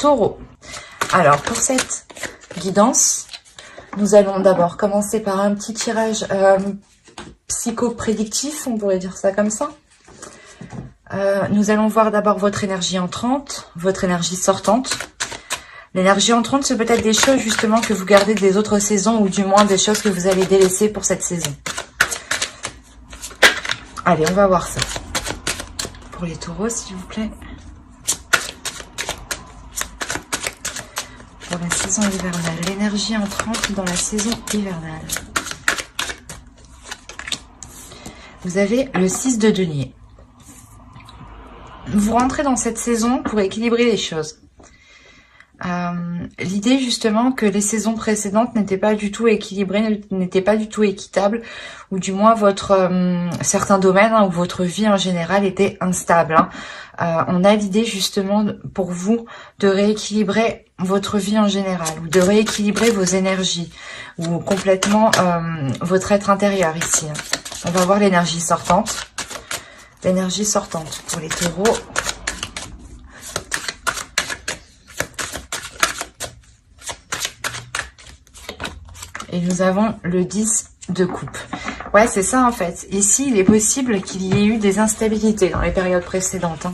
Taureau. Alors, pour cette guidance, nous allons d'abord commencer par un petit tirage psycho-prédictif, on pourrait dire ça comme ça. Nous allons voir d'abord votre énergie entrante, votre énergie sortante. L'énergie entrante, c'est peut-être des choses justement que vous gardez des autres saisons ou du moins des choses que vous allez délaisser pour cette saison. Allez, on va voir ça. Pour les taureaux, s'il vous plaît. Pour la saison hivernale. L'énergie entrante dans la saison hivernale. Vous avez le 6 de denier. Vous rentrez dans cette saison pour équilibrer les choses. L'idée justement que les saisons précédentes n'étaient pas du tout équilibrées, n'étaient pas du tout équitables, ou du moins votre certains domaines ou votre vie en général était instable. On a l'idée justement pour vous de rééquilibrer votre vie en général, ou de rééquilibrer vos énergies, ou complètement votre être intérieur ici. On va voir l'énergie sortante. L'énergie sortante pour les taureaux. Et nous avons le 10 de coupe. Ouais, c'est ça en fait. Ici, il est possible qu'il y ait eu des instabilités dans les périodes précédentes.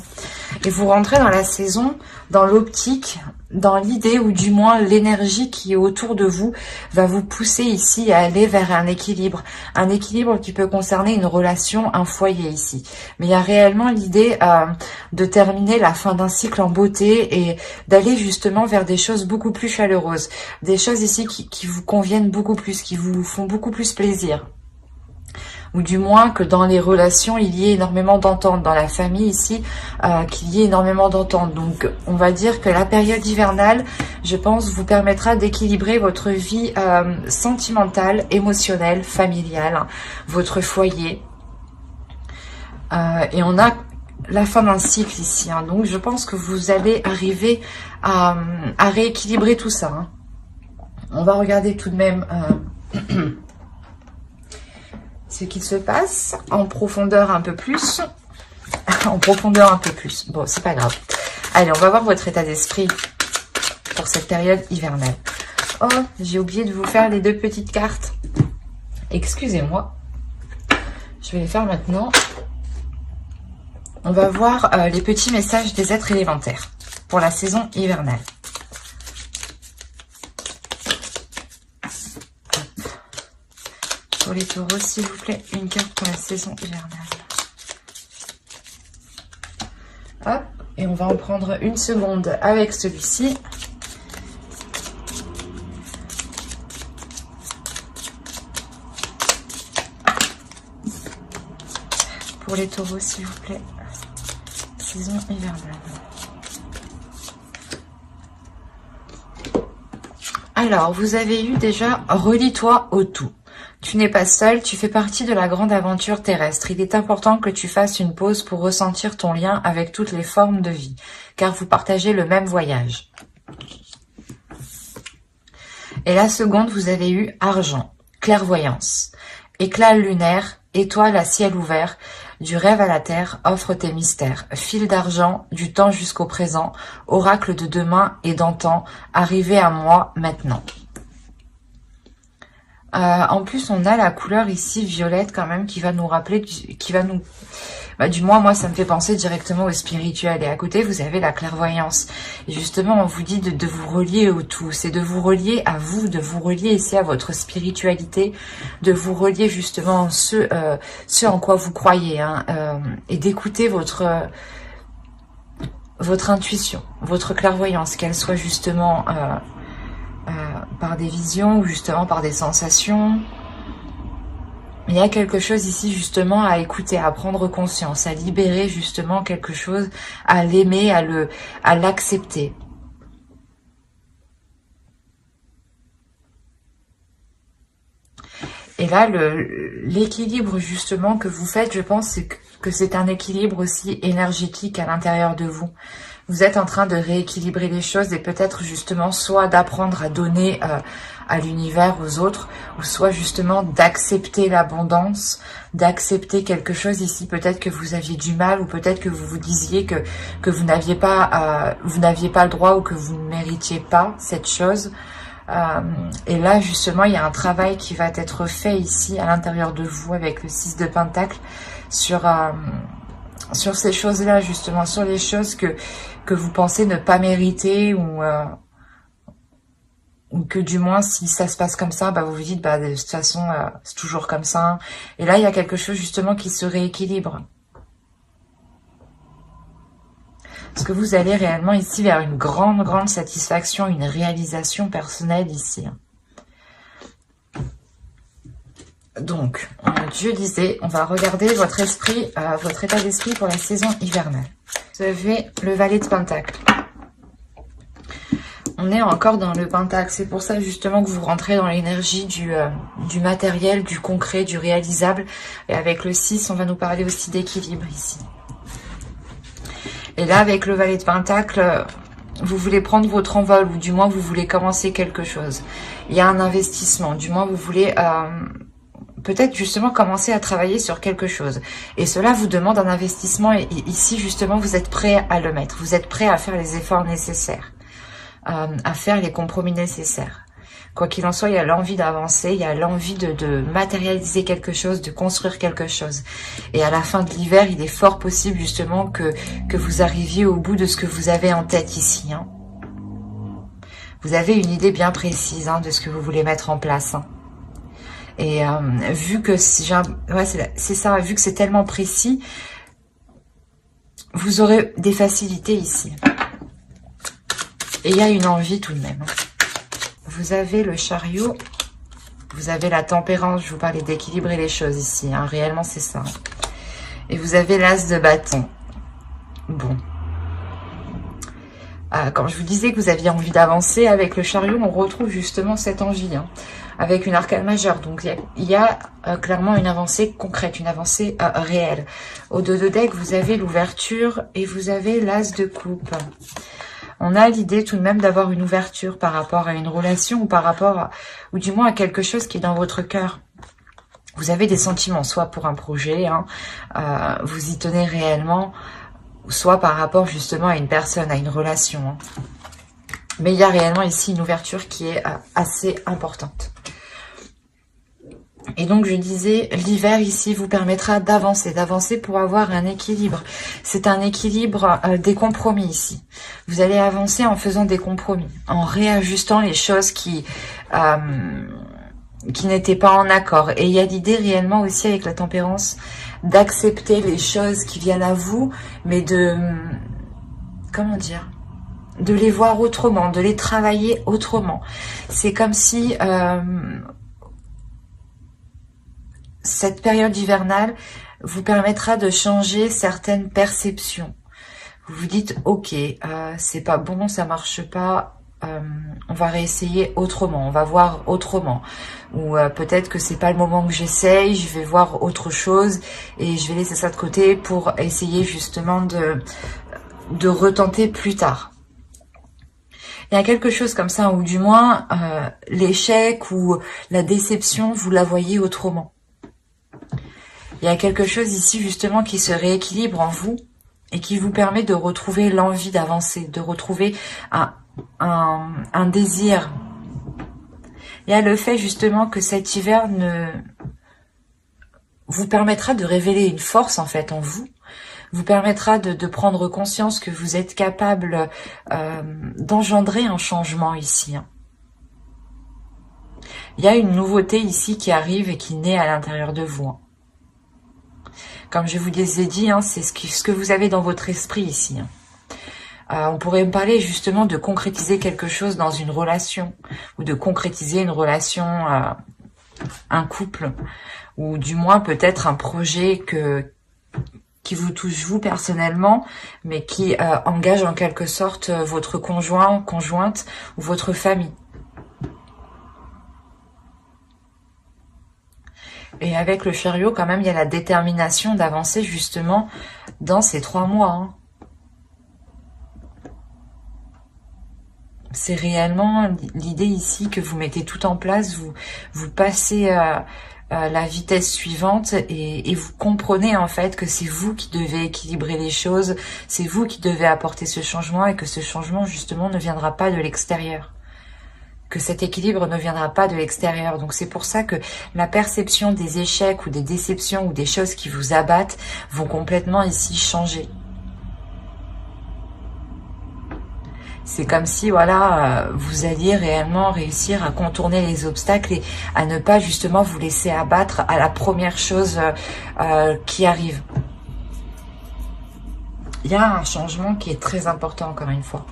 Et vous rentrez dans la saison, dans l'optique, dans l'idée ou du moins l'énergie qui est autour de vous va vous pousser ici à aller vers un équilibre. Un équilibre qui peut concerner une relation, un foyer ici. Mais il y a réellement l'idée de terminer la fin d'un cycle en beauté et d'aller justement vers des choses beaucoup plus chaleureuses. Des choses ici qui vous conviennent beaucoup plus, qui vous font beaucoup plus plaisir. Ou du moins que dans les relations, il y ait énormément d'entente. Dans la famille ici, qu'il y ait énormément d'entente. Donc, on va dire que la période hivernale, je pense, vous permettra d'équilibrer votre vie sentimentale, émotionnelle, familiale, votre foyer. Et on a la fin d'un cycle ici. Donc, je pense que vous allez arriver à rééquilibrer tout ça. On va regarder tout de même... ce qu'il se passe en profondeur un peu plus. En profondeur un peu plus. Bon, c'est pas grave. Allez, on va voir votre état d'esprit pour cette période hivernale. Oh, j'ai oublié de vous faire les deux petites cartes. Excusez-moi. Je vais les faire maintenant. On va voir les petits messages des êtres élémentaires pour la saison hivernale. Pour les taureaux, s'il vous plaît, une carte pour la saison hivernale. Hop, et on va en prendre une seconde avec celui-ci. Pour les taureaux, s'il vous plaît, saison hivernale. Alors, vous avez eu déjà « Relie-toi au tout ». Tu n'es pas seul, tu fais partie de la grande aventure terrestre. Il est important que tu fasses une pause pour ressentir ton lien avec toutes les formes de vie, car vous partagez le même voyage. Et la seconde, vous avez eu argent, clairvoyance, éclat lunaire, étoile à ciel ouvert, du rêve à la terre, offre tes mystères, fil d'argent, du temps jusqu'au présent, oracle de demain et d'antan, arrivé à moi maintenant. En plus, on a la couleur ici violette quand même qui va nous rappeler, qui va nous... du moins, moi, ça me fait penser directement au spirituel. Et à côté, vous avez la clairvoyance. Et justement, on vous dit de vous relier au tout. C'est de vous relier à vous, de vous relier ici à votre spiritualité, de vous relier justement à ce en quoi vous croyez. Et d'écouter votre intuition, votre clairvoyance, qu'elle soit justement... par des visions ou justement par des sensations. Il y a quelque chose ici justement à écouter, à prendre conscience, à libérer justement quelque chose, à l'aimer, à l'accepter. Et là, l'équilibre justement que vous faites, je pense, c'est que c'est un équilibre aussi énergétique à l'intérieur de vous. Vous êtes en train de rééquilibrer les choses et peut-être justement soit d'apprendre à donner à l'univers, aux autres, ou soit justement d'accepter l'abondance, d'accepter quelque chose ici. Peut-être que vous aviez du mal ou peut-être que vous vous disiez que vous n'aviez pas le droit ou que vous ne méritiez pas cette chose. Et là, justement, il y a un travail qui va être fait ici, à l'intérieur de vous, avec le 6 de Pentacle, sur ces choses-là, justement, sur les choses que vous pensez ne pas mériter ou que du moins, si ça se passe comme ça, bah, vous vous dites, bah, de toute façon, c'est toujours comme ça. Et là, il y a quelque chose, justement, qui se rééquilibre. Parce que vous allez réellement ici vers une grande satisfaction, une réalisation personnelle ici. Donc, je disais, on va regarder votre esprit, votre état d'esprit pour la saison hivernale. Vous avez le valet de Pentacle. On est encore dans le Pentacle. C'est pour ça justement que vous rentrez dans l'énergie du matériel, du concret, du réalisable. Et avec le 6, on va nous parler aussi d'équilibre ici. Et là, avec le valet de Pentacle, vous voulez prendre votre envol ou du moins vous voulez commencer quelque chose. Il y a un investissement. Du moins, vous voulez peut-être justement commencer à travailler sur quelque chose. Et cela vous demande un investissement. Et ici, justement, vous êtes prêt à le mettre. Vous êtes prêt à faire les efforts nécessaires. À faire les compromis nécessaires. Quoi qu'il en soit, il y a l'envie d'avancer, il y a l'envie de matérialiser quelque chose, de construire quelque chose. Et à la fin de l'hiver, il est fort possible justement que vous arriviez au bout de ce que vous avez en tête ici. Hein. Vous avez une idée bien précise de ce que vous voulez mettre en place. Hein. Et vu que c'est ça, vu que c'est tellement précis, vous aurez des facilités ici. Et il y a une envie tout de même. Vous avez le chariot, vous avez la tempérance, je vous parlais d'équilibrer les choses ici, hein, réellement c'est ça. Et vous avez l'as de bâton. Bon. Quand je vous disais que vous aviez envie d'avancer, avec le chariot, on retrouve justement cette envie, hein, avec une arcane majeure. Donc il y a clairement une avancée concrète, une avancée réelle. Au dos de deck, vous avez l'ouverture et vous avez l'as de coupe. On a l'idée tout de même d'avoir une ouverture par rapport à une relation ou par rapport ou du moins à quelque chose qui est dans votre cœur. Vous avez des sentiments, soit pour un projet, hein, vous y tenez réellement, soit par rapport justement à une personne, à une relation. Hein. Mais il y a réellement ici une ouverture qui est assez importante. Et donc, je disais, l'hiver ici vous permettra d'avancer pour avoir un équilibre. C'est un équilibre des compromis ici. Vous allez avancer en faisant des compromis, en réajustant les choses qui n'étaient pas en accord. Et il y a l'idée réellement aussi avec la tempérance d'accepter les choses qui viennent à vous, mais de, comment dire, de les voir autrement, de les travailler autrement. C'est comme si cette période hivernale vous permettra de changer certaines perceptions. Vous vous dites, ok, c'est pas bon, ça marche pas, on va réessayer autrement, on va voir autrement. Ou peut-être que c'est pas le moment que j'essaye, je vais voir autre chose et je vais laisser ça de côté pour essayer justement de retenter plus tard. Il y a quelque chose comme ça, ou du moins l'échec ou la déception, vous la voyez autrement. Il y a quelque chose ici justement qui se rééquilibre en vous et qui vous permet de retrouver l'envie d'avancer, de retrouver un désir. Il y a le fait justement que cet hiver vous permettra de révéler une force en fait en vous, vous permettra de prendre conscience que vous êtes capable d'engendrer un changement ici. Il y a une nouveauté ici qui arrive et qui naît à l'intérieur de vous. Comme je vous ai dit, c'est ce que vous avez dans votre esprit ici. On pourrait me parler justement de concrétiser quelque chose dans une relation, ou de concrétiser une relation, un couple, ou du moins peut-être un projet qui vous touche vous personnellement, mais qui engage en quelque sorte votre conjoint, conjointe, ou votre famille. Et avec le chariot, quand même, il y a la détermination d'avancer justement dans ces 3 mois. C'est réellement l'idée ici que vous mettez tout en place, vous passez la vitesse suivante et vous comprenez en fait que c'est vous qui devez équilibrer les choses, c'est vous qui devez apporter ce changement et que ce changement justement ne viendra pas de l'extérieur. Que cet équilibre ne viendra pas de l'extérieur. Donc c'est pour ça que la perception des échecs ou des déceptions ou des choses qui vous abattent vont complètement ici changer. C'est comme si, voilà, vous alliez réellement réussir à contourner les obstacles et à ne pas justement vous laisser abattre à la première chose qui arrive. Il y a un changement qui est très important, encore une fois.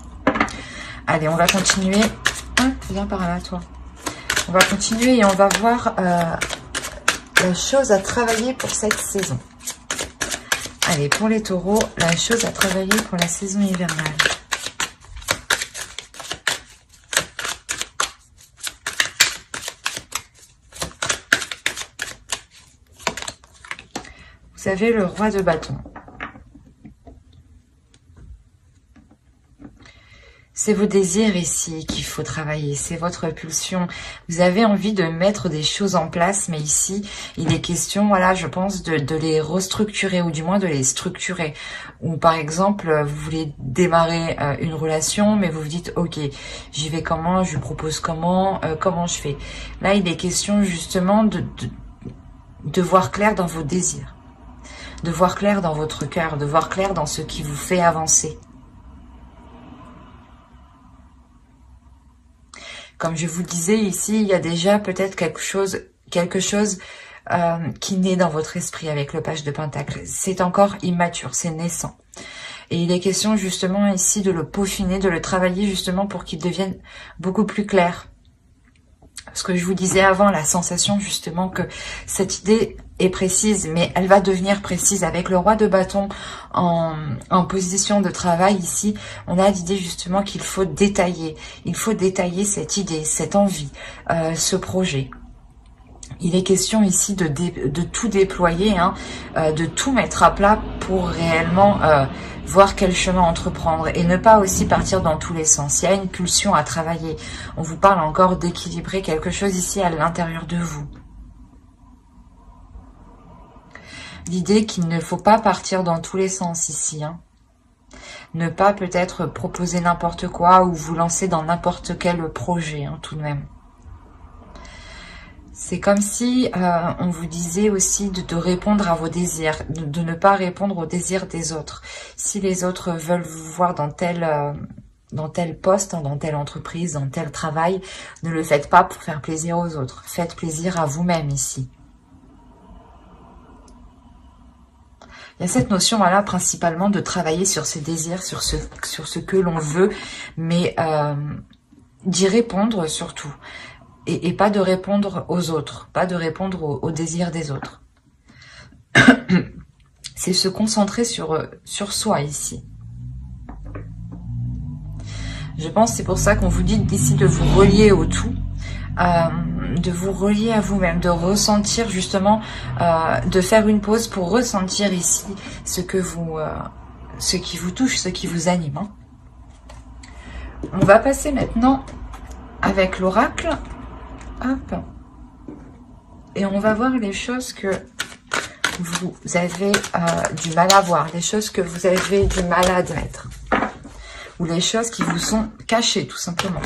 Allez, on va continuer. Viens par là, toi. On va continuer et on va voir la chose à travailler pour cette saison. Allez, pour les taureaux, la chose à travailler pour la saison hivernale. Vous avez le roi de bâton. C'est vos désirs ici qu'il faut travailler, c'est votre pulsion. Vous avez envie de mettre des choses en place, mais ici, il est question, voilà, je pense, de les restructurer, ou du moins de les structurer. Ou par exemple, vous voulez démarrer une relation, mais vous vous dites, ok, j'y vais comment, je lui propose comment, comment je fais. Là, il est question justement de voir clair dans vos désirs, de voir clair dans votre cœur, de voir clair dans ce qui vous fait avancer. Comme je vous disais ici, il y a déjà peut-être quelque chose qui naît dans votre esprit avec le page de Pentacle. C'est encore immature, c'est naissant. Et il est question justement ici de le peaufiner, de le travailler justement pour qu'il devienne beaucoup plus clair. Ce que je vous disais avant, la sensation justement que cette idée est précise, mais elle va devenir précise avec le roi de bâton en position de travail ici. On a l'idée justement qu'il faut détailler. Il faut détailler cette idée, cette envie, ce projet. Il est question ici de tout déployer, hein, de tout mettre à plat pour réellement voir quel chemin entreprendre et ne pas aussi partir dans tous les sens. Il y a une pulsion à travailler. On vous parle encore d'équilibrer quelque chose ici à l'intérieur de vous. L'idée qu'il ne faut pas partir dans tous les sens ici, hein. Ne pas peut-être proposer n'importe quoi ou vous lancer dans n'importe quel projet, hein, tout de même. C'est comme si on vous disait aussi de répondre à vos désirs, de ne pas répondre aux désirs des autres. Si les autres veulent vous voir dans tel poste, hein, dans telle entreprise, dans tel travail, ne le faites pas pour faire plaisir aux autres. Faites plaisir à vous-même ici. Il y a cette notion, voilà, principalement de travailler sur ses désirs, sur ce que l'on veut, mais d'y répondre surtout. Et pas de répondre aux autres, pas de répondre aux désirs des autres. C'est se concentrer sur soi ici. Je pense que c'est pour ça qu'on vous dit ici de vous relier au tout, de vous relier à vous-même, de ressentir justement, de faire une pause pour ressentir ici ce qui vous touche, ce qui vous anime. Hein. On va passer maintenant avec l'oracle. Hop. Et on va voir les choses que vous avez du mal à voir, les choses que vous avez du mal à admettre, ou les choses qui vous sont cachées, tout simplement.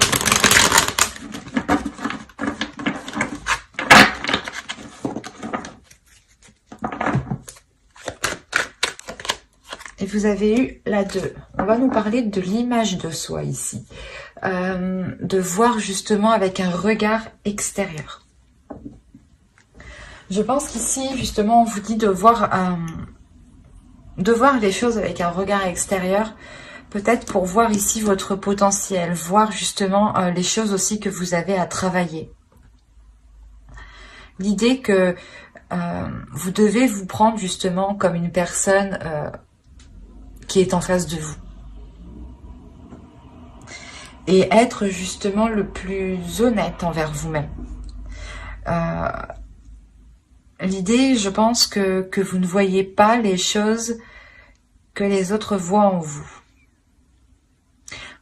Et vous avez eu la 2. On va nous parler de l'image de soi ici. De voir justement avec un regard extérieur. Je pense qu'ici, justement, on vous dit de voir les choses avec un regard extérieur, peut-être pour voir ici votre potentiel, voir justement les choses aussi que vous avez à travailler. L'idée que vous devez vous prendre justement comme une personne qui est en face de vous. Et être justement le plus honnête envers vous-même. L'idée, je pense que vous ne voyez pas les choses que les autres voient en vous.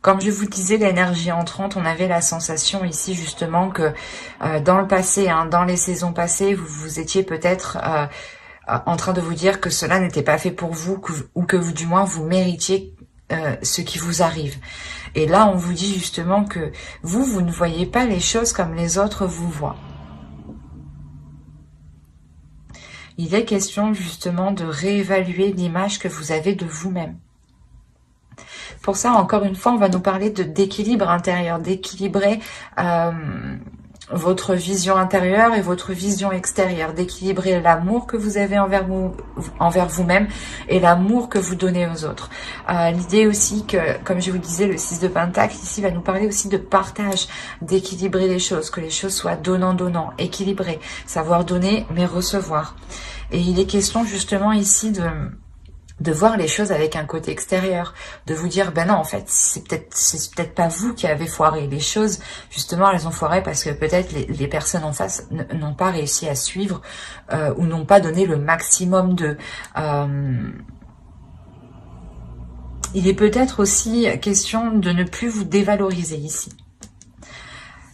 Comme je vous disais, l'énergie entrante, on avait la sensation ici justement que dans le passé, hein, dans les saisons passées, vous étiez peut-être en train de vous dire que cela n'était pas fait pour vous, ou que vous, du moins, vous méritiez ce qui vous arrive. Et là, on vous dit justement que vous ne voyez pas les choses comme les autres vous voient. Il est question justement de réévaluer l'image que vous avez de vous-même. Pour ça, encore une fois, on va nous parler d'équilibre intérieur, d'équilibrer votre vision intérieure et votre vision extérieure, d'équilibrer l'amour que vous avez envers vous-même et l'amour que vous donnez aux autres. L'idée aussi que, comme je vous disais, le 6 de Pentacle ici va nous parler aussi de partage, d'équilibrer les choses, que les choses soient donnant-donnant, équilibrées, savoir donner mais recevoir. Et il est question justement ici de voir les choses avec un côté extérieur, de vous dire, ben non, en fait, c'est peut-être pas vous qui avez foiré. Les choses, justement, elles ont foiré parce que peut-être les personnes en face n'ont pas réussi à suivre ou n'ont pas donné le maximum de... Il est peut-être aussi question de ne plus vous dévaloriser ici.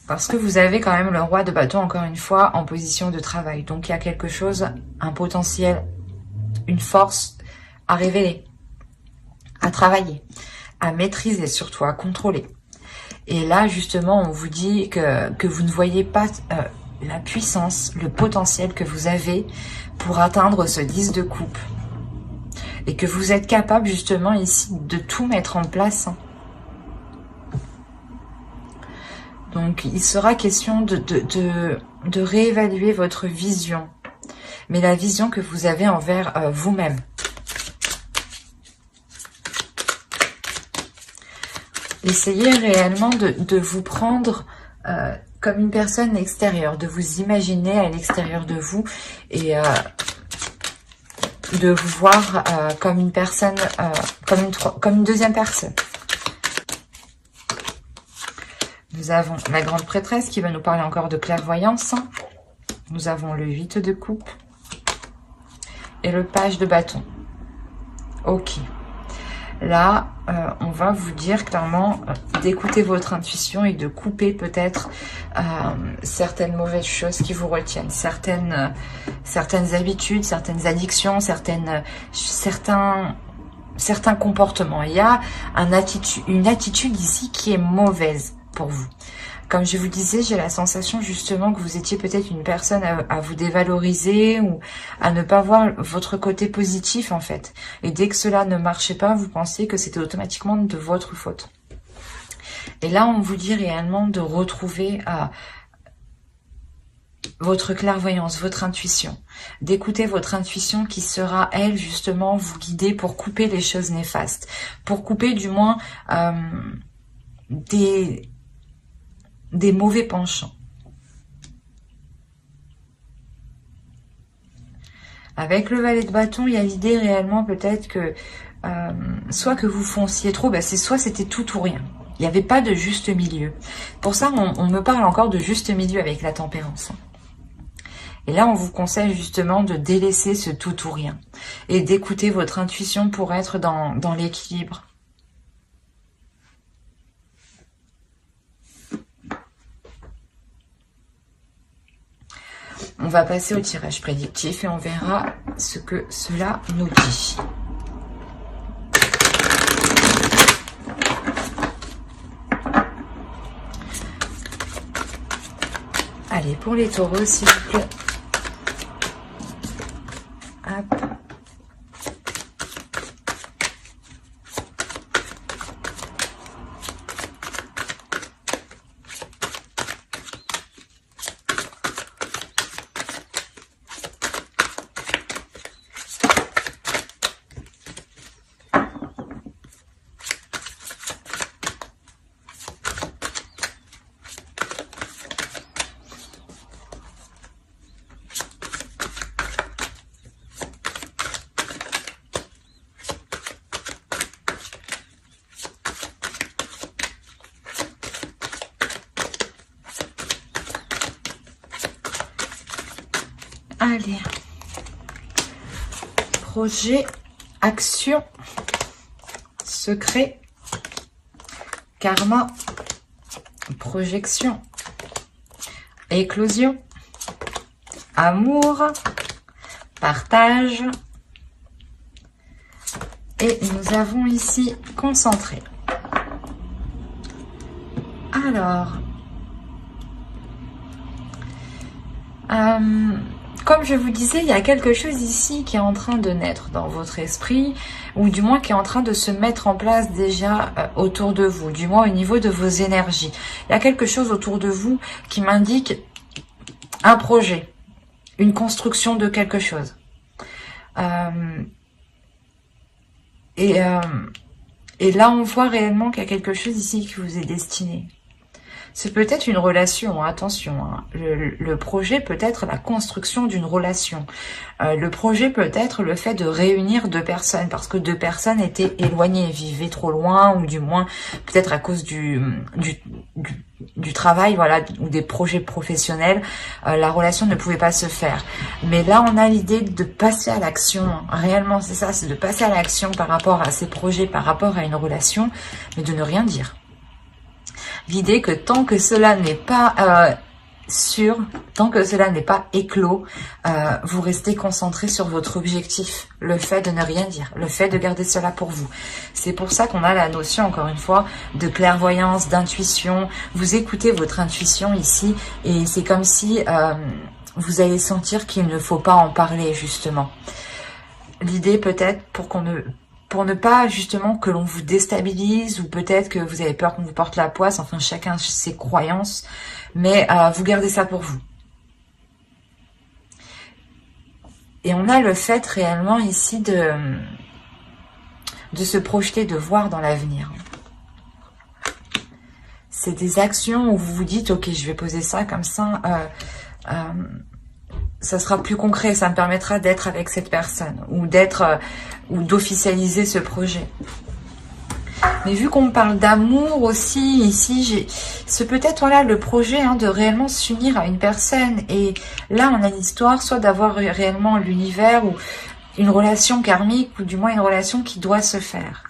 Parce que vous avez quand même le roi de bâton, encore une fois, en position de travail. Donc, il y a quelque chose, un potentiel, une force à révéler, à travailler, à maîtriser, surtout à contrôler. Et là, justement, on vous dit que vous ne voyez pas la puissance, le potentiel que vous avez pour atteindre ce 10 de coupe. Et que vous êtes capable, justement, ici, de tout mettre en place. Donc, il sera question de réévaluer votre vision. Mais la vision que vous avez envers vous-même. Essayez réellement de vous prendre comme une personne extérieure, de vous imaginer à l'extérieur de vous et de vous voir comme une personne, comme une deuxième personne. Nous avons la grande prêtresse qui va nous parler encore de clairvoyance. Nous avons le 8 de coupe et le page de bâton. Ok. Là, on va vous dire clairement d'écouter votre intuition et de couper peut-être certaines mauvaises choses qui vous retiennent, certaines habitudes, certaines addictions, certains comportements. Il y a une attitude ici qui est mauvaise pour vous. Comme je vous disais, j'ai la sensation justement que vous étiez peut-être une personne à vous dévaloriser ou à ne pas voir votre côté positif en fait. Et dès que cela ne marchait pas, vous pensiez que c'était automatiquement de votre faute. Et là, on vous dit réellement de retrouver votre clairvoyance, votre intuition. D'écouter votre intuition qui sera, elle, justement, vous guider pour couper les choses néfastes. Pour couper du moins des mauvais penchants. Avec le valet de bâton, il y a l'idée réellement peut-être que soit que vous fonciez trop, soit c'était tout ou rien. Il n'y avait pas de juste milieu. Pour ça, on me parle encore de juste milieu avec la tempérance. Et là, on vous conseille justement de délaisser ce tout ou rien et d'écouter votre intuition pour être dans l'équilibre. On va passer au tirage prédictif et on verra ce que cela nous dit. Allez, pour les taureaux, s'il vous plaît. Hop. Allez, projet, action, secret karma, projection, éclosion, amour, partage. Et nous avons ici concentré. Alors, comme je vous disais, il y a quelque chose ici qui est en train de naître dans votre esprit, ou du moins qui est en train de se mettre en place déjà autour de vous, du moins au niveau de vos énergies. Il y a quelque chose autour de vous qui m'indique un projet, une construction de quelque chose. Et là, on voit réellement qu'il y a quelque chose ici qui vous est destiné. C'est peut-être une relation, attention. Hein. Le projet peut être la construction d'une relation. Le projet peut être le fait de réunir deux personnes, parce que deux personnes étaient éloignées, vivaient trop loin, ou du moins peut-être à cause du travail, voilà, ou des projets professionnels, la relation ne pouvait pas se faire. Mais là, on a l'idée de passer à l'action. Réellement, c'est ça, c'est de passer à l'action par rapport à ces projets, par rapport à une relation, mais de ne rien dire. L'idée que tant que cela n'est pas sûr, tant que cela n'est pas éclos, vous restez concentré sur votre objectif. Le fait de ne rien dire, le fait de garder cela pour vous. C'est pour ça qu'on a la notion, encore une fois, de clairvoyance, d'intuition. Vous écoutez votre intuition ici et c'est comme si vous allez sentir qu'il ne faut pas en parler, justement. L'idée peut-être pour ne pas justement que l'on vous déstabilise, ou peut-être que vous avez peur qu'on vous porte la poisse, enfin chacun ses croyances, mais vous gardez ça pour vous. Et on a le fait réellement ici de se projeter, de voir dans l'avenir. C'est des actions où vous vous dites, ok, je vais poser ça comme ça, ça sera plus concret, ça me permettra d'être avec cette personne, ou ou d'officialiser ce projet. Mais vu qu'on me parle d'amour aussi, ici, c'est peut-être voilà, le projet de réellement s'unir à une personne. Et là, on a l'histoire soit d'avoir réellement l'univers, ou une relation karmique, ou du moins une relation qui doit se faire.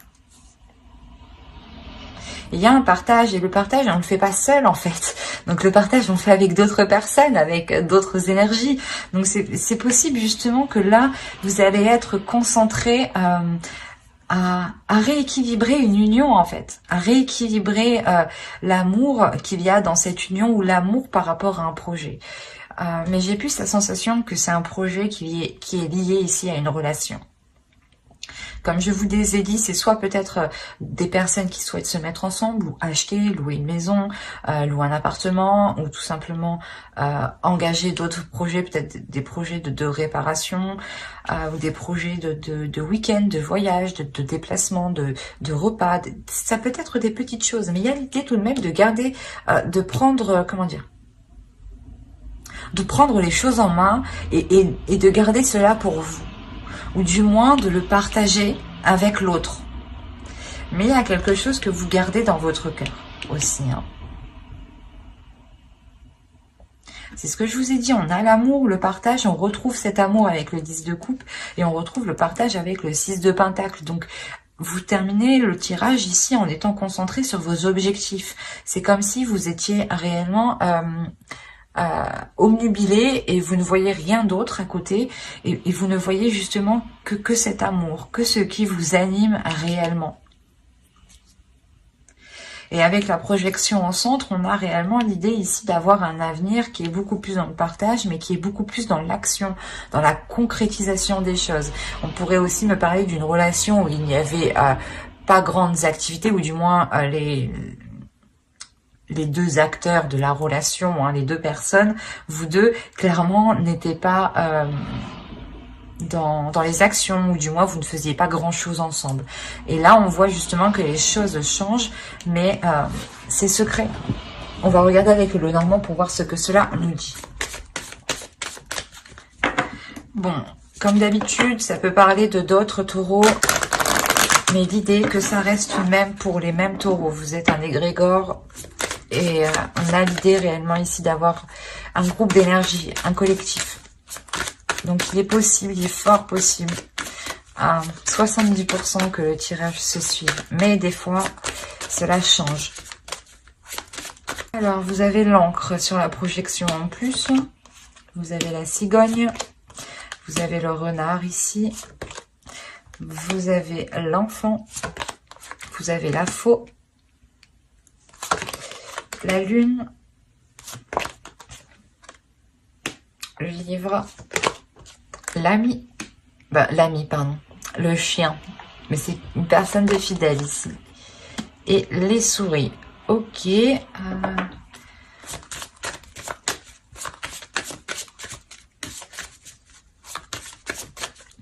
Il y a un partage, et le partage, on ne le fait pas seul en fait. Donc le partage, on le fait avec d'autres personnes, avec d'autres énergies. Donc c'est possible justement que là, vous allez être concentré à rééquilibrer une union en fait, à rééquilibrer l'amour qu'il y a dans cette union, ou l'amour par rapport à un projet. Mais j'ai plus la sensation que c'est un projet qui est lié ici à une relation. Comme je vous ai dit, c'est soit peut-être des personnes qui souhaitent se mettre ensemble, ou acheter, louer une maison, louer un appartement, ou tout simplement engager d'autres projets, peut-être des projets de réparation, ou des projets de week-end, de voyage, de déplacement, de repas. Ça peut être des petites choses, mais il y a l'idée tout de même de garder, de prendre, comment dire, de prendre les choses en main et de garder cela pour vous. Ou du moins de le partager avec l'autre. Mais il y a quelque chose que vous gardez dans votre cœur aussi. C'est ce que je vous ai dit, on a l'amour, le partage, on retrouve cet amour avec le 10 de coupe, et on retrouve le partage avec le 6 de pentacle. Donc, vous terminez le tirage ici en étant concentré sur vos objectifs. C'est comme si vous étiez réellement... omnubilé, et vous ne voyez rien d'autre à côté, et vous ne voyez justement que cet amour, que ce qui vous anime réellement. Et avec la projection en centre, on a réellement l'idée ici d'avoir un avenir qui est beaucoup plus dans le partage, mais qui est beaucoup plus dans l'action, dans la concrétisation des choses. On pourrait aussi me parler d'une relation où il n'y avait pas grandes activités, ou du moins les deux acteurs de la relation, les deux personnes, vous deux, clairement, n'étaient pas dans les actions, ou du moins, vous ne faisiez pas grand-chose ensemble. Et là, on voit justement que les choses changent, mais c'est secret. On va regarder avec le Normand pour voir ce que cela nous dit. Bon, comme d'habitude, ça peut parler de d'autres taureaux, mais l'idée que ça reste même pour les mêmes taureaux. Vous êtes un égrégore. Et on a l'idée réellement ici d'avoir un groupe d'énergie, un collectif. Donc il est possible, il est fort possible, à 70% que le tirage se suive. Mais des fois, Cela change. Alors, vous avez l'encre sur la projection en plus. Vous avez la cigogne. Vous avez le renard ici. Vous avez l'enfant. Vous avez la faux. La lune. Le livre. L'ami. L'ami, pardon. Le chien. Mais c'est une personne de fidèle ici. Et les souris. Ok.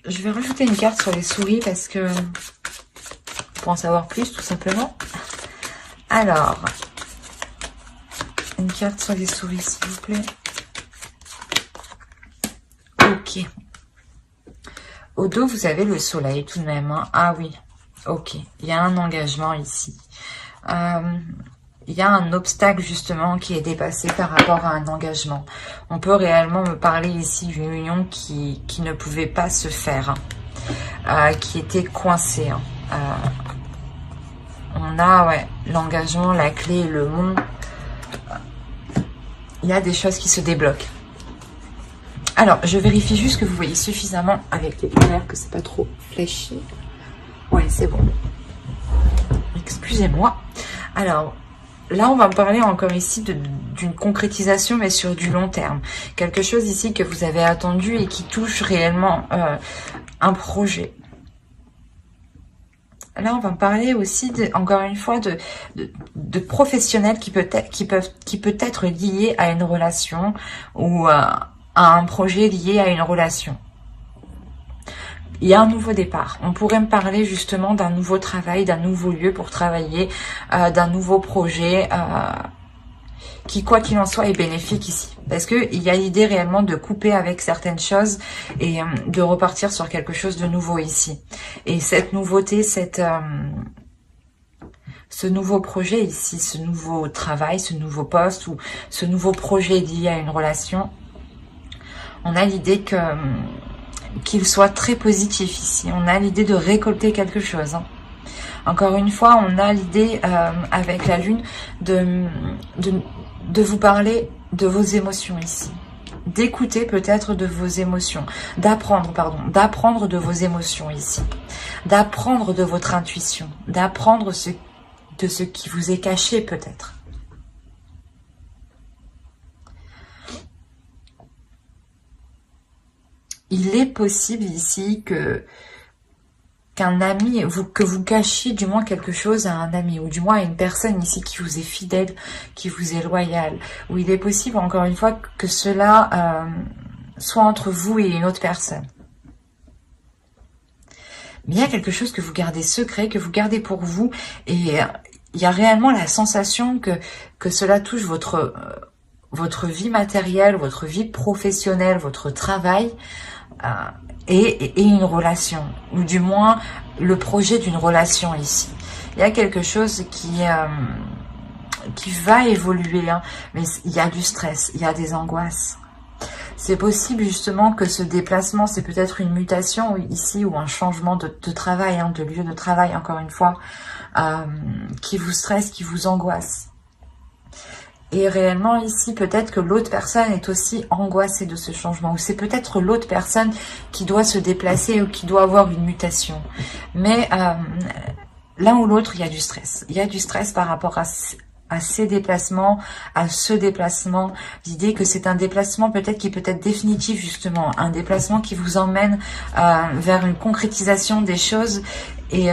Je vais rajouter une carte sur les souris parce que pour en savoir plus, tout simplement. Alors, une carte sur les souris, s'il vous plaît. Ok. Au dos, vous avez le soleil tout de même. Hein. Ah oui. Ok. Il y a un engagement ici. Il y a un obstacle justement qui est dépassé par rapport à un engagement. On peut réellement me parler ici d'une union qui ne pouvait pas se faire, qui était coincée. On a l'engagement, la clé, le mont. Il y a des choses qui se débloquent. Alors, je vérifie juste que vous voyez suffisamment avec les lumières, que c'est pas trop flashy. Ouais, c'est bon. Excusez-moi. Alors, là, on va parler encore ici d'une concrétisation, mais sur du long terme. Quelque chose ici que vous avez attendu et qui touche réellement un projet. Là, on va parler aussi, encore une fois, de professionnels qui peut être lié à une relation ou à un projet lié à une relation. Il y a un nouveau départ. On pourrait me parler justement d'un nouveau travail, d'un nouveau lieu pour travailler, d'un nouveau projet qui, quoi qu'il en soit, est bénéfique ici. Parce qu'il y a l'idée réellement de couper avec certaines choses et de repartir sur quelque chose de nouveau ici. Et cette nouveauté, ce nouveau projet ici, ce nouveau travail, ce nouveau poste ou ce nouveau projet lié à une relation, on a l'idée qu'il soit très positif ici. On a l'idée de récolter quelque chose. Hein. Encore une fois, on a l'idée avec la lune de vous parler de vos émotions ici. D'écouter peut-être de vos émotions. D'apprendre de vos émotions ici. D'apprendre de votre intuition. D'apprendre de ce qui vous est caché peut-être. Il est possible ici qu'un ami, que vous cachiez du moins quelque chose à un ami, ou du moins à une personne ici qui vous est fidèle, qui vous est loyale, ou il est possible encore une fois que cela soit entre vous et une autre personne. Mais il y a quelque chose que vous gardez secret, que vous gardez pour vous, et il y a réellement la sensation que cela touche votre vie matérielle, votre vie professionnelle, votre travail, et une relation, ou du moins le projet d'une relation ici. Il y a quelque chose qui va évoluer, hein, mais il y a du stress, il y a des angoisses. C'est possible justement que ce déplacement, c'est peut-être une mutation ici ou un changement de travail, hein, de lieu de travail, encore une fois, qui vous stresse, qui vous angoisse. Et réellement ici, peut-être que l'autre personne est aussi angoissée de ce changement. Ou c'est peut-être l'autre personne qui doit se déplacer ou qui doit avoir une mutation. Mais l'un ou l'autre, il y a du stress. Il y a du stress par rapport à ces déplacements, à ce déplacement. L'idée que c'est un déplacement peut-être qui peut être définitif justement. Un déplacement qui vous emmène vers une concrétisation des choses et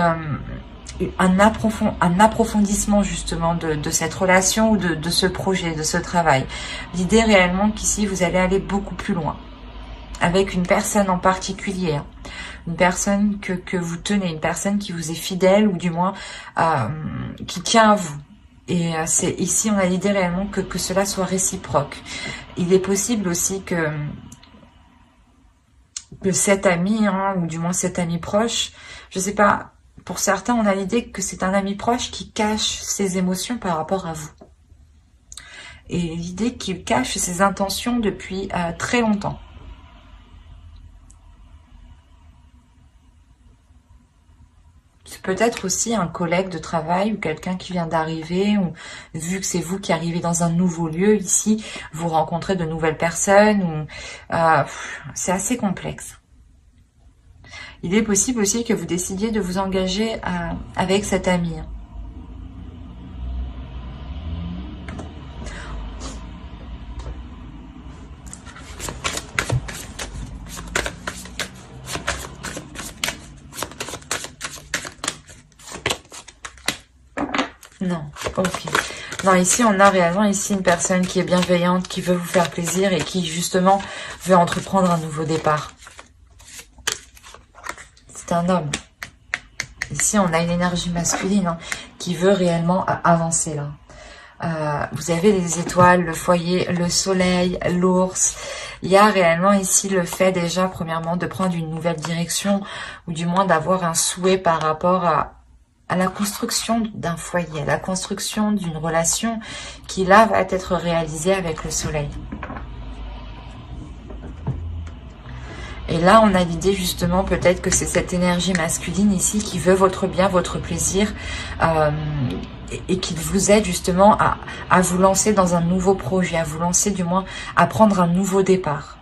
un approfondissement justement de cette relation ou de ce projet, de ce travail. L'idée réellement qu'ici vous allez aller beaucoup plus loin avec une personne en particulier, hein. Une personne que vous tenez, une personne qui vous est fidèle ou du moins qui tient à vous. Et c'est ici on a l'idée réellement que cela soit réciproque. Il est possible aussi que cet ami, hein, ou du moins cet ami proche, je sais pas. Pour certains, on a l'idée que c'est un ami proche qui cache ses émotions par rapport à vous. Et l'idée qu'il cache ses intentions depuis très longtemps. peut-être aussi un collègue de travail ou quelqu'un qui vient d'arriver, ou vu que c'est vous qui arrivez dans un nouveau lieu ici, vous rencontrez de nouvelles personnes, ou c'est assez complexe. Il est possible aussi que vous décidiez de vous engager avec cet ami. Non, ok. Non, ici, on a réellement ici une personne qui est bienveillante, qui veut vous faire plaisir et qui, justement, veut entreprendre un nouveau départ. C'est un homme. Ici, on a une énergie masculine hein, qui veut réellement avancer, là. Vous avez les étoiles, le foyer, le soleil, l'ours. Il y a réellement ici le fait déjà, premièrement, de prendre une nouvelle direction, ou du moins d'avoir un souhait par rapport à la construction d'un foyer, à la construction d'une relation qui là va être réalisée avec le soleil. Et là, on a l'idée justement peut-être que c'est cette énergie masculine ici qui veut votre bien, votre plaisir et qui vous aide justement à vous lancer dans un nouveau projet, à vous lancer du moins à prendre un nouveau départ.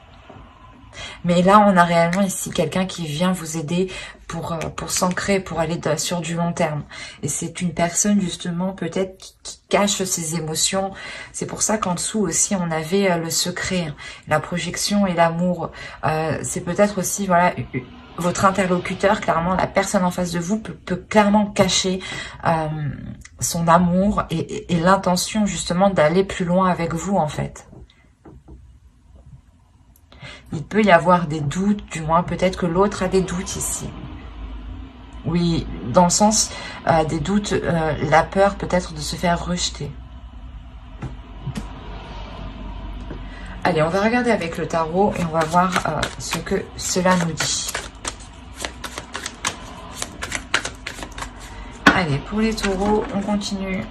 Mais là, on a réellement ici quelqu'un qui vient vous aider pour s'ancrer, pour aller sur du long terme. Et c'est une personne justement peut-être qui cache ses émotions. C'est pour ça qu'en dessous aussi, on avait le secret, la projection et l'amour. C'est peut-être aussi, voilà, votre interlocuteur, clairement, la personne en face de vous peut clairement cacher son amour et l'intention justement d'aller plus loin avec vous en fait. Il peut y avoir des doutes, du moins peut-être que l'autre a des doutes ici. Oui, dans le sens des doutes, la peur peut-être de se faire rejeter. Allez, on va regarder avec le tarot et on va voir ce que cela nous dit. Allez, pour les taureaux, on continue.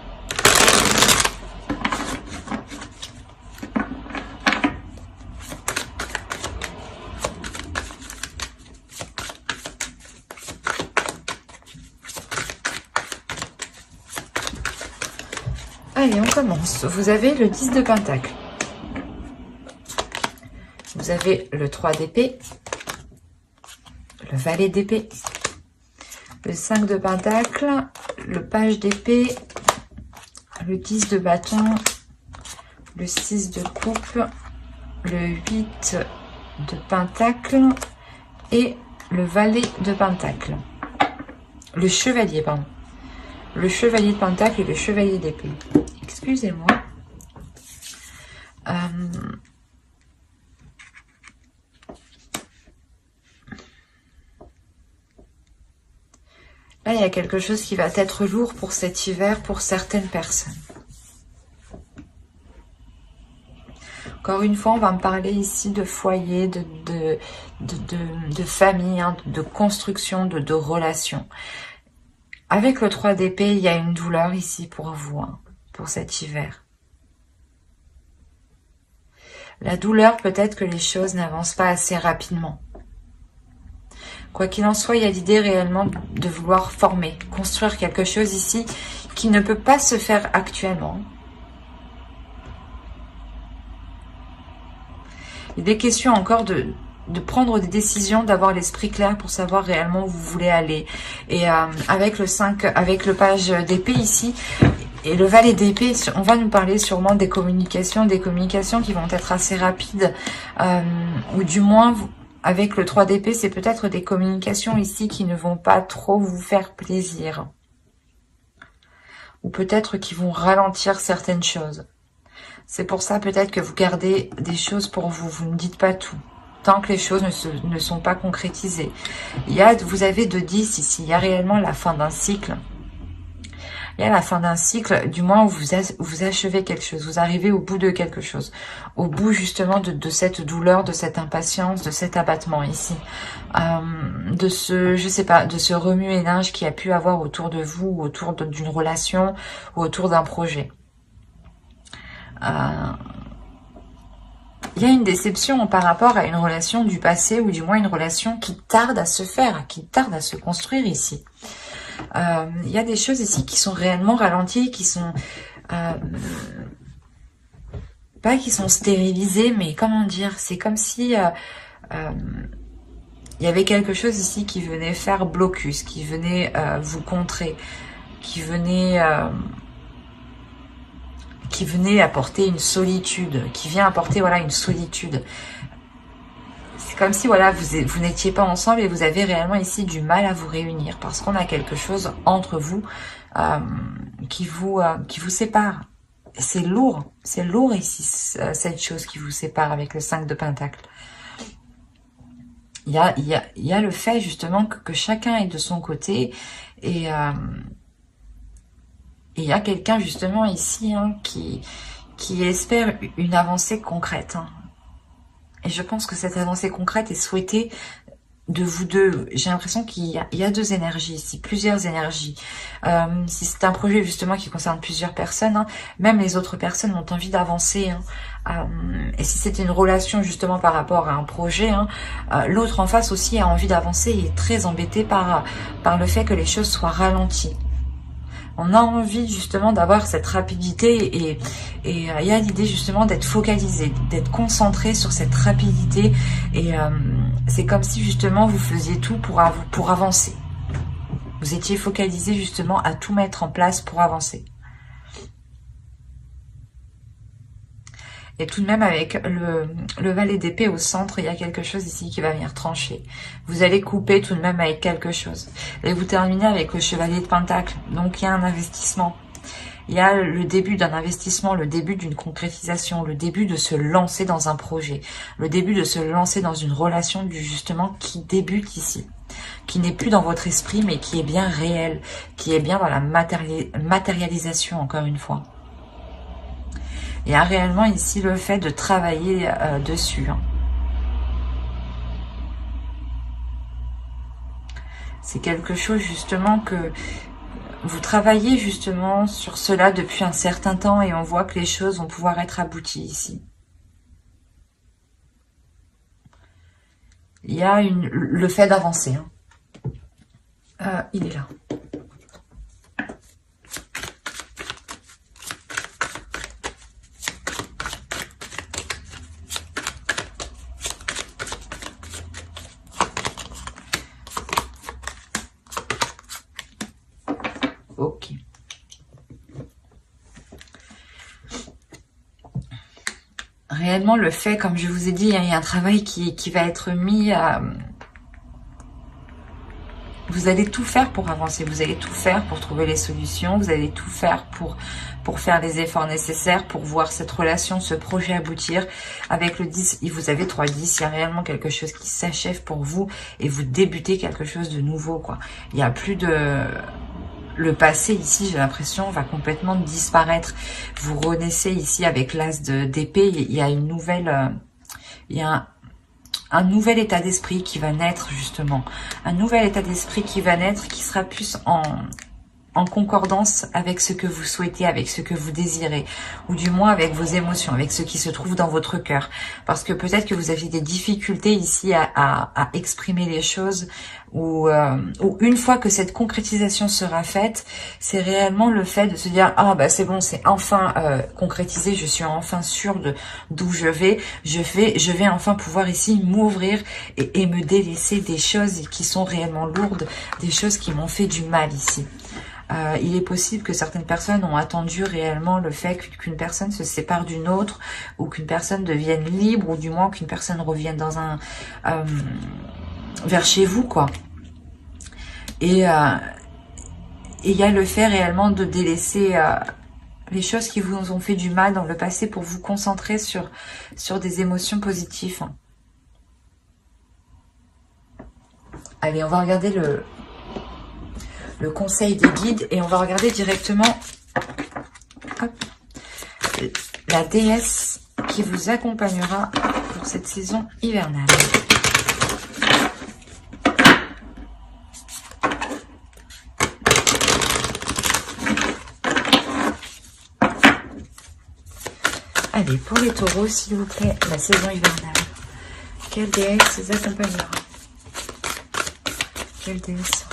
Allez, on commence. Vous avez le 10 de Pentacle. Vous avez le 3 d'épée. Le valet d'épée. Le 5 de Pentacle. Le page d'épée. Le 10 de bâton. Le 6 de coupe. Le 8 de Pentacle. Et le valet de Pentacle. Le chevalier, pardon. Le chevalier de Pentacle et le chevalier d'épée. Excusez-moi. Là, il y a quelque chose qui va être lourd pour cet hiver pour certaines personnes. Encore une fois, on va me parler ici de foyer, de famille, hein, de construction, de relations. Avec le 3 d'épée, il y a une douleur ici pour vous, hein, pour cet hiver. La douleur, peut-être que les choses n'avancent pas assez rapidement. Quoi qu'il en soit, il y a l'idée réellement de vouloir former, construire quelque chose ici qui ne peut pas se faire actuellement. Il est question encore de prendre des décisions, d'avoir l'esprit clair pour savoir réellement où vous voulez aller. Et avec le 5, avec le page d'épée ici, et le valet d'épée, on va nous parler sûrement des communications qui vont être assez rapides, ou du moins, avec le 3 d'épée, c'est peut-être des communications ici qui ne vont pas trop vous faire plaisir. Ou peut-être qui vont ralentir certaines choses. C'est pour ça peut-être que vous gardez des choses pour vous, vous ne dites pas tout. Tant que les choses ne sont pas concrétisées. Vous avez de 10 ici, il y a réellement la fin d'un cycle. Il y a la fin d'un cycle, du moins où vous achevez quelque chose, vous arrivez au bout de quelque chose. Au bout justement de cette douleur, de cette impatience, de cet abattement ici. De ce, je sais pas, de ce remue-ménage qui a pu avoir autour de vous, autour d'une relation, ou autour d'un projet. Il y a une déception par rapport à une relation du passé, ou du moins une relation qui tarde à se faire, qui tarde à se construire ici. Il y a des choses ici qui sont réellement ralenties, qui sont... pas qui sont stérilisées, mais comment dire, c'est comme si... il y avait quelque chose ici qui venait faire blocus, qui venait vous contrer, qui venait apporter une solitude, qui vient apporter voilà une solitude. C'est comme si voilà vous n'étiez pas ensemble et vous avez réellement ici du mal à vous réunir parce qu'on a quelque chose entre vous qui vous sépare. C'est lourd ici cette chose qui vous sépare avec le 5 de Pentacle. Il y a le fait justement que chacun est de son côté et il y a quelqu'un justement ici qui espère une avancée concrète. Et je pense que cette avancée concrète est souhaitée de vous deux. J'ai l'impression qu'il y a deux énergies ici, plusieurs énergies. Si c'est un projet justement qui concerne plusieurs personnes, même les autres personnes ont envie d'avancer. Et si c'est une relation justement par rapport à un projet, l'autre en face aussi a envie d'avancer et est très embêté par le fait que les choses soient ralenties. On a envie justement d'avoir cette rapidité et il y a l'idée justement d'être focalisé, d'être concentré sur cette rapidité et c'est comme si justement vous faisiez tout pour avancer. Vous étiez focalisé justement à tout mettre en place pour avancer. Et tout de même, avec le valet d'épée au centre, il y a quelque chose ici qui va venir trancher. Vous allez couper tout de même avec quelque chose. Et vous terminez avec le chevalier de Pentacle. Donc, il y a un investissement. Il y a le début d'un investissement, le début d'une concrétisation, le début de se lancer dans un projet, le début de se lancer dans une relation justement qui débute ici, qui n'est plus dans votre esprit, mais qui est bien réel, qui est bien dans la matérialisation, encore une fois. Il y a réellement ici le fait de travailler dessus. C'est quelque chose justement que vous travaillez justement sur cela depuis un certain temps et on voit que les choses vont pouvoir être abouties ici. Il y a le fait d'avancer. Il est là. Ok. Réellement, le fait, comme je vous ai dit, il y a un travail qui va être mis à... Vous allez tout faire pour avancer, vous allez tout faire pour trouver les solutions, vous allez tout faire pour faire les efforts nécessaires, pour voir cette relation, ce projet aboutir. Avec le 10, vous avez 3-10, il y a réellement quelque chose qui s'achève pour vous et vous débutez quelque chose de nouveau, quoi. Il n'y a plus de... Le passé ici, j'ai l'impression, va complètement disparaître. Vous renaissez ici avec l'as d'épée. Il y a une nouvelle... il y a un nouvel état d'esprit qui va naître, justement. Un nouvel état d'esprit qui va naître, qui sera plus en concordance avec ce que vous souhaitez, avec ce que vous désirez, ou du moins avec vos émotions, avec ce qui se trouve dans votre cœur. Parce que peut-être que vous avez des difficultés ici à exprimer les choses, ou une fois que cette concrétisation sera faite, c'est réellement le fait de se dire « Ah, bah c'est bon, c'est enfin concrétisé, je suis enfin sûre d'où je vais enfin pouvoir ici m'ouvrir et me délaisser des choses qui sont réellement lourdes, des choses qui m'ont fait du mal ici. » Il est possible que certaines personnes ont attendu réellement le fait qu'une personne se sépare d'une autre ou qu'une personne devienne libre ou du moins qu'une personne revienne dans vers chez vous, quoi. Et il y a le fait réellement de délaisser les choses qui vous ont fait du mal dans le passé pour vous concentrer sur des émotions positives. Allez, on va regarder le conseil des guides et on va regarder directement la déesse qui vous accompagnera pour cette saison hivernale. Allez, pour les taureaux, s'il vous plaît, la saison hivernale. Quelle déesse les accompagnera? Quelle déesse sera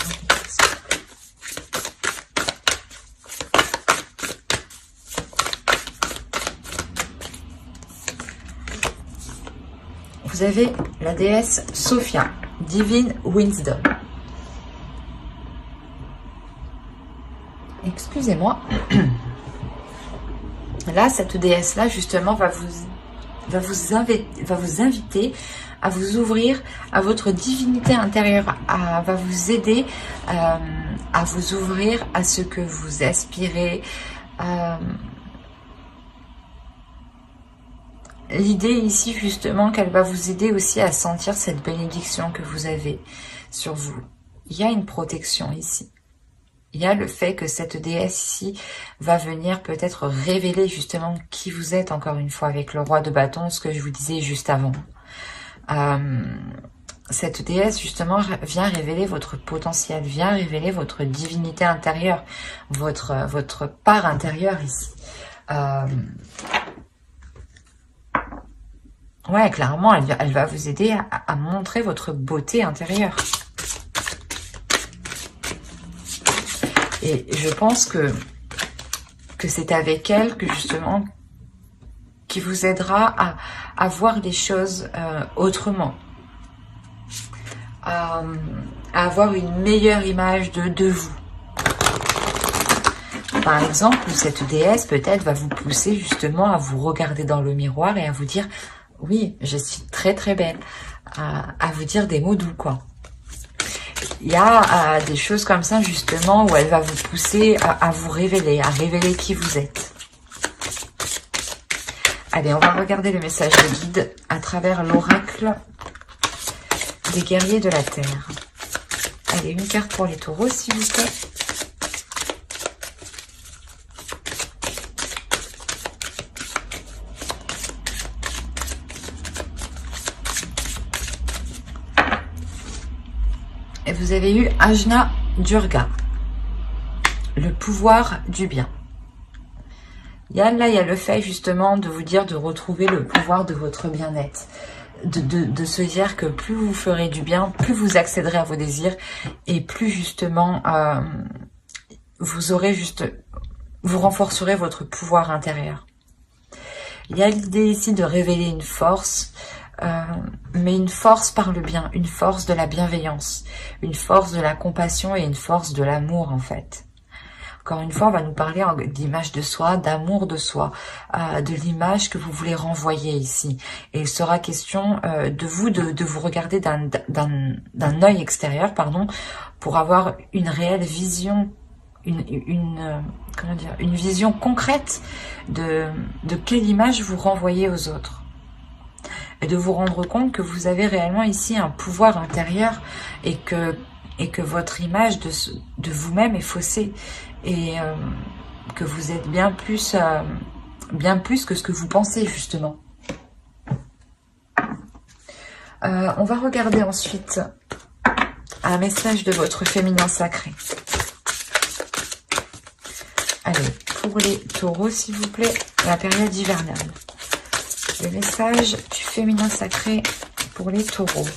vous avez la déesse Sophia, Divine Wisdom. Excusez-moi. Là, cette déesse-là, justement, va vous inviter à vous ouvrir à votre divinité intérieure, va vous aider à vous ouvrir à ce que vous aspirez. L'idée ici, justement, qu'elle va vous aider aussi à sentir cette bénédiction que vous avez sur vous. Il y a une protection ici. Il y a le fait que cette déesse ici va venir peut-être révéler justement qui vous êtes, encore une fois, avec le roi de bâton, ce que je vous disais juste avant. Cette déesse, justement, vient révéler votre potentiel, vient révéler votre divinité intérieure, votre part intérieure ici. Ouais, clairement, elle va vous aider à montrer votre beauté intérieure. Et je pense que c'est avec elle que justement qui vous aidera à voir les choses autrement, à avoir une meilleure image de vous. Par exemple, cette déesse peut-être va vous pousser justement à vous regarder dans le miroir et à vous dire « Oui, je suis très très belle », à vous dire des mots doux, quoi. Il y a des choses comme ça justement où elle va vous pousser à vous révéler, à révéler qui vous êtes. Allez, on va regarder le message de guide à travers l'oracle des guerriers de la Terre. Allez, une carte pour les taureaux, s'il vous plaît. Et vous avez eu Ajna Durga, le pouvoir du bien. Là, il y a le fait justement de vous dire de retrouver le pouvoir de votre bien-être. De se dire que plus vous ferez du bien, plus vous accéderez à vos désirs et plus justement vous renforcerez votre pouvoir intérieur. Il y a l'idée ici de révéler une force, mais une force par le bien, une force de la bienveillance, une force de la compassion et une force de l'amour en fait. Encore une fois, on va nous parler d'image de soi, d'amour de soi, de l'image que vous voulez renvoyer ici. Et il sera question de vous regarder d'un œil extérieur, pardon, pour avoir une réelle vision, comment dire, une vision concrète de quelle image vous renvoyez aux autres. Et de vous rendre compte que vous avez réellement ici un pouvoir intérieur et que votre image de vous-même est faussée. Et que vous êtes bien plus que ce que vous pensez, justement. On va regarder ensuite un message de votre féminin sacré. Allez, pour les taureaux, s'il vous plaît, la période hivernale. Le message du féminin sacré pour les taureaux.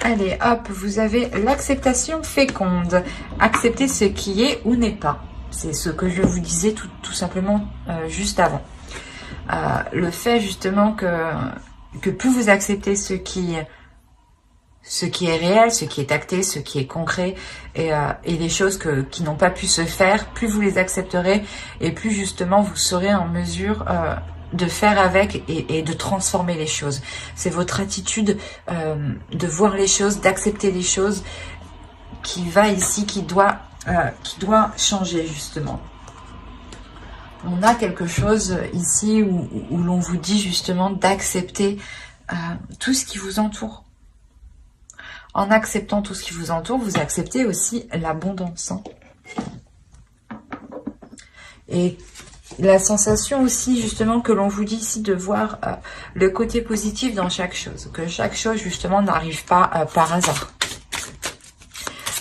Allez, hop, vous avez l'acceptation féconde. Accepter ce qui est ou n'est pas. C'est ce que je vous disais tout simplement juste avant. Le fait justement que plus vous acceptez ce qui est réel, ce qui est acté, ce qui est concret et les choses qui n'ont pas pu se faire, plus vous les accepterez et plus justement vous serez en mesure de faire avec et de transformer les choses. C'est votre attitude de voir les choses, d'accepter les choses qui va ici, qui doit changer justement. On a quelque chose ici où l'on vous dit justement d'accepter tout ce qui vous entoure. En acceptant tout ce qui vous entoure, vous acceptez aussi l'abondance. Hein. Et la sensation aussi justement que l'on vous dit ici de voir le côté positif dans chaque chose. Que chaque chose justement n'arrive pas par hasard.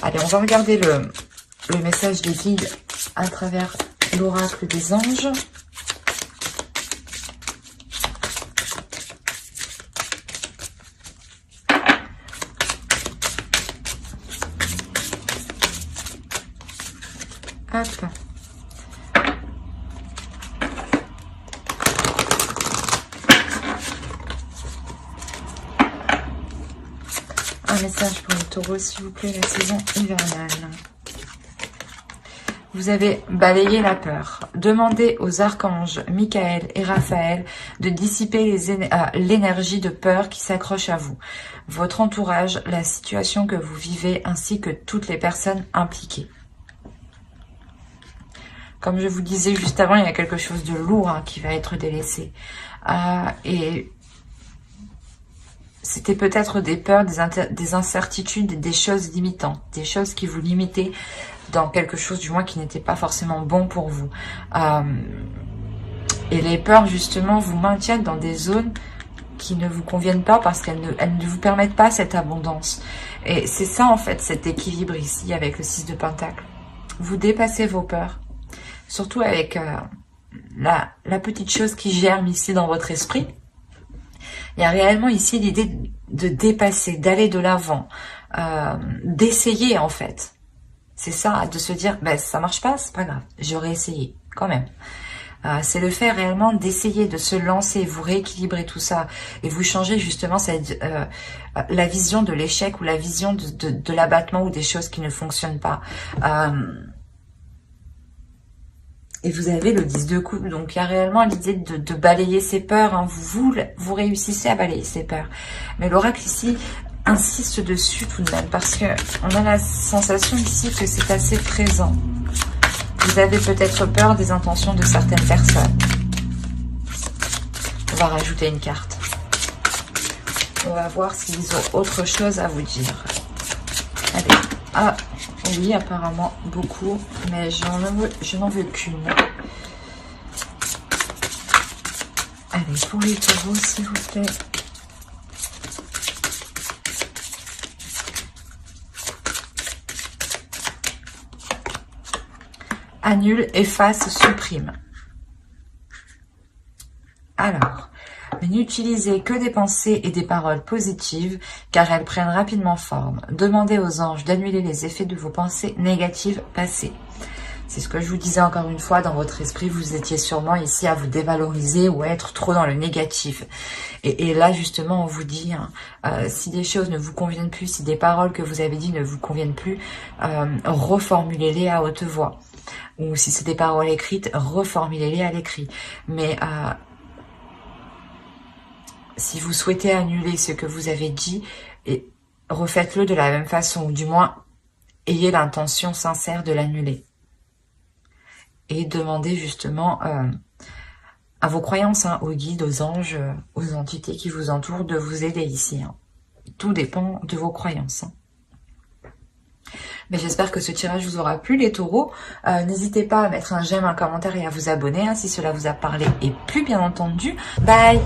Allez, on va regarder le message des guides à travers l'oracle des anges. Hop. Un message pour les taureaux, s'il vous plaît, la saison hivernale. Vous avez balayé la peur. Demandez aux archanges Michael et Raphaël de dissiper l'énergie de peur qui s'accroche à vous, votre entourage, la situation que vous vivez, ainsi que toutes les personnes impliquées. Comme je vous disais juste avant, il y a quelque chose de lourd qui va être délaissé. Et c'était peut-être des peurs, des incertitudes, des choses limitantes, des choses qui vous limitaient dans quelque chose du moins qui n'était pas forcément bon pour vous. Et les peurs justement vous maintiennent dans des zones qui ne vous conviennent pas parce qu'elles ne vous permettent pas cette abondance. Et c'est ça en fait, cet équilibre ici avec le 6 de Pentacle. Vous dépassez vos peurs, surtout avec la petite chose qui germe ici dans votre esprit. Il y a réellement ici l'idée de dépasser, d'aller de l'avant, d'essayer en fait. C'est ça, de se dire, ben, ça marche pas, c'est pas grave, j'aurais essayé quand même. C'est le fait réellement d'essayer, de se lancer, vous rééquilibrer tout ça et vous changer justement la vision de l'échec ou la vision de l'abattement ou des choses qui ne fonctionnent pas. Et vous avez le 10 de coupe, donc il y a réellement l'idée de balayer ses peurs. Vous réussissez à balayer ses peurs. Mais l'oracle ici insiste dessus tout de même, parce que on a la sensation ici que c'est assez présent. Vous avez peut-être peur des intentions de certaines personnes. On va rajouter une carte. On va voir s'ils ont autre chose à vous dire. Allez. Ah, oui, apparemment beaucoup, mais je n'en veux qu'une. Allez, pour les taureaux, s'il vous plaît. Annule, efface, supprime. Alors, n'utilisez que des pensées et des paroles positives, car elles prennent rapidement forme. Demandez aux anges d'annuler les effets de vos pensées négatives passées. C'est ce que je vous disais encore une fois, dans votre esprit, vous étiez sûrement ici à vous dévaloriser ou à être trop dans le négatif. Et là, justement, on vous dit, si des choses ne vous conviennent plus, si des paroles que vous avez dit ne vous conviennent plus, reformulez-les à haute voix. Ou si c'est des paroles écrites, reformulez-les à l'écrit. Mais si vous souhaitez annuler ce que vous avez dit, refaites-le de la même façon, ou du moins, ayez l'intention sincère de l'annuler. Et demandez justement à vos croyances, aux guides, aux anges, aux entités qui vous entourent de vous aider ici. Tout dépend de vos croyances. Mais j'espère que ce tirage vous aura plu, les taureaux. N'hésitez pas à mettre un j'aime, un commentaire et à vous abonner si cela vous a parlé et plu, bien entendu. Bye!